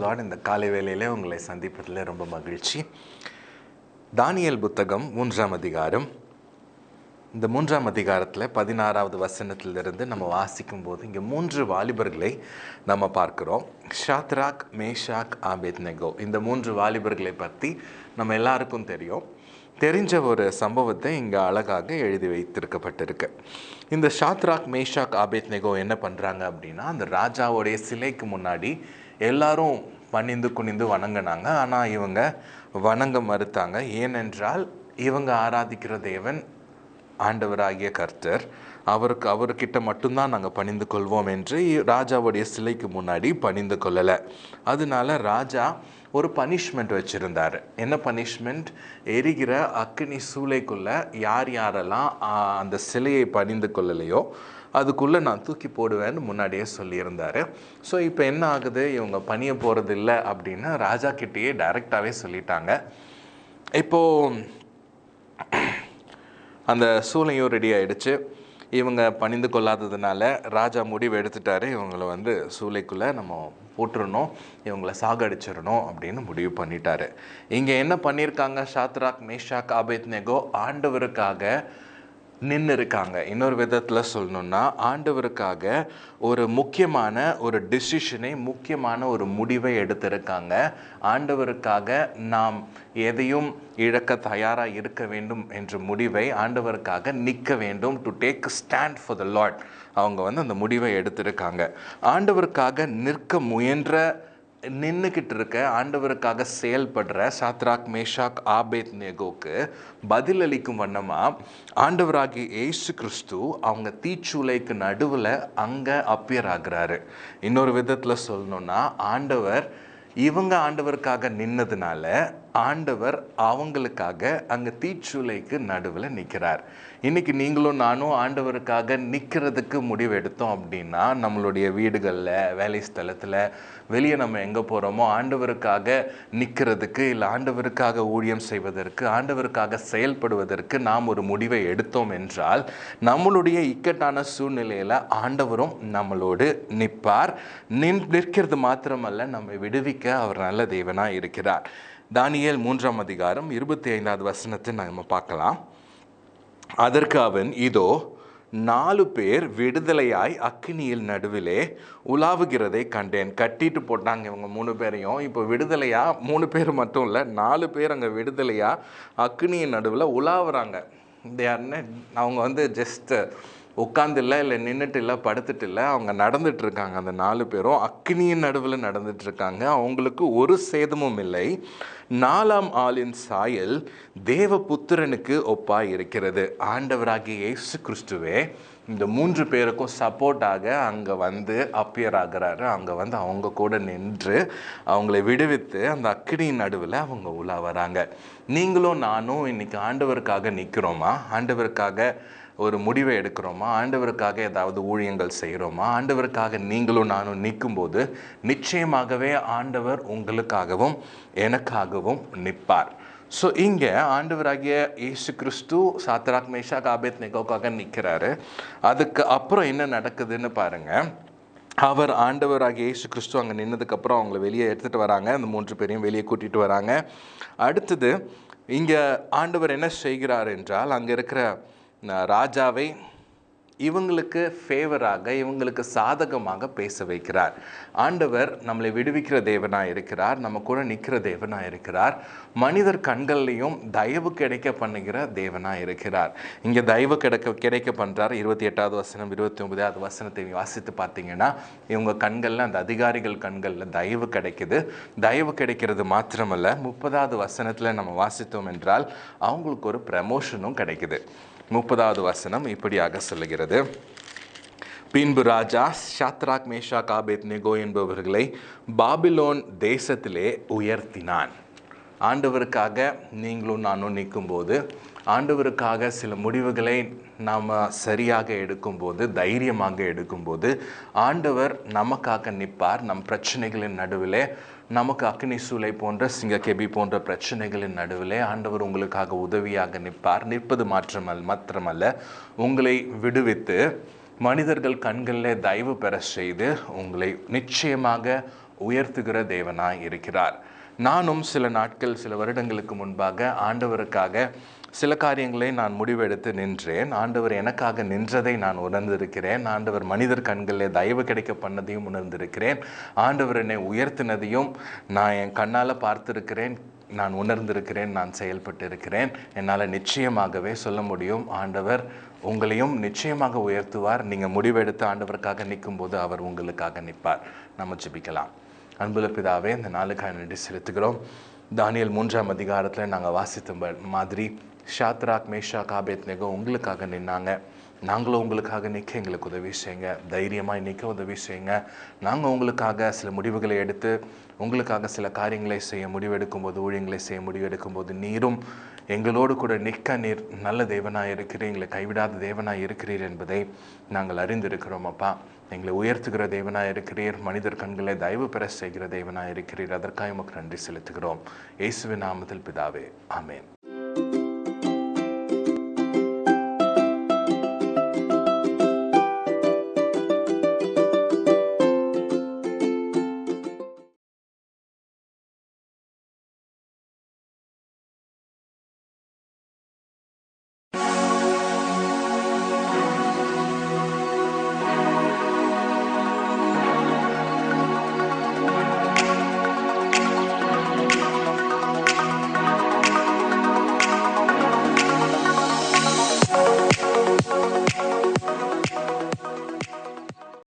Lord. இந்த காலை வேளையிலே உங்களை சந்திப்பதில் ரொம்ப மகிழ்ச்சி. தானியேல் புத்தகம் 3ஆம் அதிகாரம். இந்த 3ஆம் அதிகாரத்தில் 16வது வசனத்திலிருந்து நம்ம வாசிக்கும் போது இங்கே 3 வாலிபர்களை நம்ம பார்க்குறோம். Shadrach, Meshach, Abednego. இந்த 3 வாலிபர்களை பற்றி நம்ம எல்லாருக்கும் தெரிஞ்ச ஒரு சம்பவத்தை இங்கே அழகாக எழுதி வைத்திருக்கப்பட்டிருக்கு. இந்த ஷாத்ராக், மேஷாக், ஆபேத்நேகோ என்ன பண்ணுறாங்க அப்படின்னா, அந்த ராஜாவுடைய சிலைக்கு முன்னாடி எல்லாரும் பணிந்து குனிந்து வணங்கினாங்க. ஆனால் இவங்க வணங்க மறுத்தாங்க. ஏனென்றால் இவங்க ஆராதிக்கிற தேவன் ஆண்டவராகிய கர்த்தர், அவர்கிட்ட மட்டும்தான் நாங்கள் பணிந்து கொள்வோம் என்று ராஜாவுடைய சிலைக்கு முன்னாடி பணிந்து கொள்ளலை. அதனால ராஜா ஒரு பனிஷ்மெண்ட் வச்சுருந்தார். என்ன பனிஷ்மெண்ட்? எரிகிற அக்கினி சூளைக்குள்ளே யாரெல்லாம் அந்த சிலையை பணிந்து கொள்ளலையோ அதுக்குள்ளே நான் தூக்கி போடுவேன்னு முன்னாடியே சொல்லியிருந்தார். ஸோ இப்போ என்ன ஆகுது, இவங்க பணிய போகிறது இல்லை அப்படின்னு ராஜா கிட்டேயே டைரெக்டாகவே சொல்லிட்டாங்க. இப்போது அந்த சூளையும் ரெடி ஆகிடுச்சு. இவங்க பணிந்து கொள்ளாததுனால ராஜா முடிவு எடுத்துட்டாரு, இவங்களை சூளைக்குள்ளே நம்ம போட்டுருணும், இவங்களை சாகடிச்சிடணும் அப்படின்னு முடிவு பண்ணிட்டாரு. இங்கே என்ன பண்ணியிருக்காங்க? ஷாத்ராக், மேஷாக், ஆபேத்நேகோ ஆண்டவருக்காக நின்று இருக்காங்க. இன்னொரு விதத்தில் சொல்லணுன்னா, ஆண்டவருக்காக ஒரு முக்கியமான ஒரு டிசிஷனை, முக்கியமான ஒரு முடிவை எடுத்திருக்காங்க. ஆண்டவருக்காக நாம் எதையும் இழக்க தயாராக இருக்க வேண்டும் என்ற முடிவை, ஆண்டவருக்காக நிற்க வேண்டும், to take stand for the Lord. அவங்க அந்த முடிவை எடுத்திருக்காங்க. ஆண்டவருக்காக நிற்க நின்றுக்கிட்டு இருக்க, ஆண்டவருக்காக செயல்படுற ஷாத்ராக், மேஷாக், ஆபேத்நேகோக்கு பதிலளிக்கும் வண்ணமாக ஆண்டவராகிய இயேசு கிறிஸ்து அவங்க தீச்சூளைக்கு நடுவில் அங்கே அப்பியர் ஆகிறாரு. இன்னொரு விதத்தில் சொல்லணுன்னா, இவங்க ஆண்டவருக்காக நின்னதுனால ஆண்டவர் அவங்களுக்காக அங்கே தீச்சூளைக்கு நடுவில் நிற்கிறார். இன்றைக்கி நீங்களும் நானும் ஆண்டவருக்காக நிற்கிறதுக்கு முடிவு எடுத்தோம் அப்படின்னா, நம்மளுடைய வீடுகளில், வேலை ஸ்தலத்தில், வெளியே நம்ம எங்கே போகிறோமோ ஆண்டவருக்காக நிற்கிறதுக்கு, இல்லை ஆண்டவருக்காக ஊழியம் செய்வதற்கு, ஆண்டவருக்காக செயல்படுவதற்கு நாம் ஒரு முடிவை எடுத்தோம் என்றால், நம்மளுடைய இக்கட்டான சூழ்நிலையில் ஆண்டவரும் நம்மளோடு நிற்பார். நிற்கிறது மாத்திரமல்ல, நம்மை விடுவிக்க அவர் நல்ல தேவனாக இருக்கிறார். தானியேல் 3ஆம் அதிகாரம் 25வது வசனத்தை நம்ம பார்க்கலாம். அதற்கு அவன், இதோ 4 பேர் விடுதலையாய் அக்கினியில் நடுவிலே உலாவுகிறதை கண்டேன். கட்டிட்டு போட்டாங்க இவங்க 3 பேரையும். இப்போ விடுதலையாக 3 பேர் மட்டும் இல்லை, 4 பேர் அங்கே விடுதலையாக அக்கினியின் நடுவில் உலாவுறாங்க. இந்த யாருன்னு, அவங்க ஜஸ்ட் உட்காந்து இல்லை நின்றுட்டு இல்லை, படுத்துட்டு இல்லை, அவங்க நடந்துட்டுருக்காங்க. அந்த 4 பேரும் அக்கினியின் நடுவில் நடந்துட்டுருக்காங்க. அவங்களுக்கு ஒரு சேதமும் இல்லை. 4ஆம் ஆளின் சாயல் தேவபுத்திரனுக்கு ஒப்பாய் இருக்கிறது. ஆண்டவராகிய இயேசு கிறிஸ்துவே இந்த 3 பேருக்கும் சப்போர்ட்டாக அங்கே அப்பியர் ஆகிறாரு. அங்கே அவங்க கூட நின்று அவங்களை விடுவித்து அந்த அக்கினியின் நடுவில் அவங்க உலா வராங்க. நீங்களும் நானும் இன்றைக்கி ஆண்டவருக்காக நிற்கிறோமா? ஆண்டவருக்காக ஒரு முடிவை எடுக்கிறோமா? ஆண்டவருக்காக ஏதாவது ஊழியங்கள் செய்கிறோமா? ஆண்டவருக்காக நீங்களும் நானும் நிற்கும்போது நிச்சயமாகவே ஆண்டவர் உங்களுக்காகவும் எனக்காகவும் நிற்பார். ஸோ இங்கே ஆண்டவராகிய இயேசு கிறிஸ்து ஷாத்ராக், மேஷாக், ஆபேத்நேகோக்காக நிற்கிறாரு. அதுக்கு அப்புறம் என்ன நடக்குதுன்னு பாருங்கள். அவர் ஆண்டவராகிய இயேசு கிறிஸ்து அங்கே நின்னதுக்கப்புறம் அவங்கள வெளியே எடுத்துகிட்டு வராங்க. அந்த 3 பேரையும் வெளியே கூட்டிகிட்டு வராங்க. அடுத்தது இங்கே ஆண்டவர் என்ன செய்கிறார் என்றால், அங்கே இருக்கிற ராஜாவை இவங்களுக்கு ஃபேவராக, இவங்களுக்கு சாதகமாக பேச வைக்கிறார். ஆண்டவர் நம்மளை விடுவிக்கிற தேவனாக இருக்கிறார், நம்ம கூட நிற்கிற தேவனாக இருக்கிறார், மனிதர் கண்கள்லையும் தயவு கிடைக்க பண்ணுகிற தேவனாக இருக்கிறார். இங்கே தயவு கிடைக்க பண்ணுறார். 28வது வசனம், 29வது வசனத்தை வாசித்து பார்த்தீங்கன்னா, இவங்க கண்களில், அந்த அதிகாரிகள் கண்களில் தயவு கிடைக்குது. தயவு கிடைக்கிறது மாத்திரமல்ல, 30வது வசனத்தில் நம்ம வாசித்தோம் என்றால் அவங்களுக்கு ஒரு ப்ரமோஷனும் கிடைக்குது. 30வது வசனம் இப்படியாக சொல்லுகிறது. பின்பு ராஜா ஷாத்ராக், மேஷாக், ஆபேத்நேகோ என்பவர்களை பாபிலோன் தேசத்திலே உயர்த்தினான். ஆண்டவருக்காக நீங்களும் நானும் நிற்கும்போது, ஆண்டவருக்காக சில முடிவுகளை நாம் சரியாக எடுக்கும்போது, தைரியமாக எடுக்கும்போது, ஆண்டவர் நமக்காக நிற்பார். நம் பிரச்சனைகளின் நடுவிலே, நமக்கு அக்னி சூளை போன்ற, சிங்கக்கெபி போன்ற பிரச்சனைகளின் நடுவிலே ஆண்டவர் உங்களுக்காக உதவியாக நிற்பார். நிற்பது மாத்திரமல்ல, உங்களை விடுவித்து மனிதர்கள் கண்களில் தயவு பெற செய்து உங்களை நிச்சயமாக உயர்த்துகிற தேவனாய் இருக்கிறார். நானும் சில நாட்கள், சில வருடங்களுக்கு முன்பாக ஆண்டவருக்காக சில காரியங்களை நான் முடிவெடுத்து நின்றேன். ஆண்டவர் எனக்காக நின்றதை நான் உணர்ந்திருக்கிறேன். ஆண்டவர் மனிதர் கண்களில் தயவு கிடைக்க பண்ணதையும் உணர்ந்திருக்கிறேன். ஆண்டவர் என்னை உயர்த்தினதையும் நான் என் கண்ணால் பார்த்திருக்கிறேன், நான் உணர்ந்திருக்கிறேன், நான் செயல்பட்டு இருக்கிறேன். என்னால் நிச்சயமாகவே சொல்ல முடியும், ஆண்டவர் உங்களையும் நிச்சயமாக உயர்த்துவார். நீங்கள் முடிவெடுத்து ஆண்டவருக்காக நிற்கும்போது அவர் உங்களுக்காக நிற்பார். நம்ம ஜெபிக்கலாம். அன்புள்ள பிதாவே, இந்த நாளுக்காக நன்றி செலுத்துகிறோம். தானியேல் 3ஆம் அதிகாரத்தில் நாங்கள் வாசித்த மாதிரி ஷாத்ராக், மேஷாக், ஆபேத்நேகோ உங்களுக்காக நின்னாங்க. நாங்களும் உங்களுக்காக நிற்க எங்களுக்கு உதவி செய்யுங்க. தைரியமாக நிற்க உதவி செய்யுங்க. நாங்கள் உங்களுக்காக சில முடிவுகளை எடுத்து உங்களுக்காக சில காரியங்களை செய்ய முடிவெடுக்கும்போது, ஊழியங்களை செய்ய முடிவெடுக்கும்போது நீரும் எங்களோடு கூட நிற்க நீர் நல்ல தேவனாக இருக்கிறீர், எங்களை கைவிடாத தேவனாக இருக்கிறீர் என்பதை நாங்கள் அறிந்திருக்கிறோம். அப்பா, எங்களை உயர்த்துகிற தேவனாக இருக்கிறீர், மனிதர் கண்களை தயவு பெற செய்கிற தேவனாக இருக்கிறீர். அதற்காக உமக்கு நன்றி செலுத்துகிறோம். இயேசுவின் நாமத்தில் பிதாவே, ஆமென்.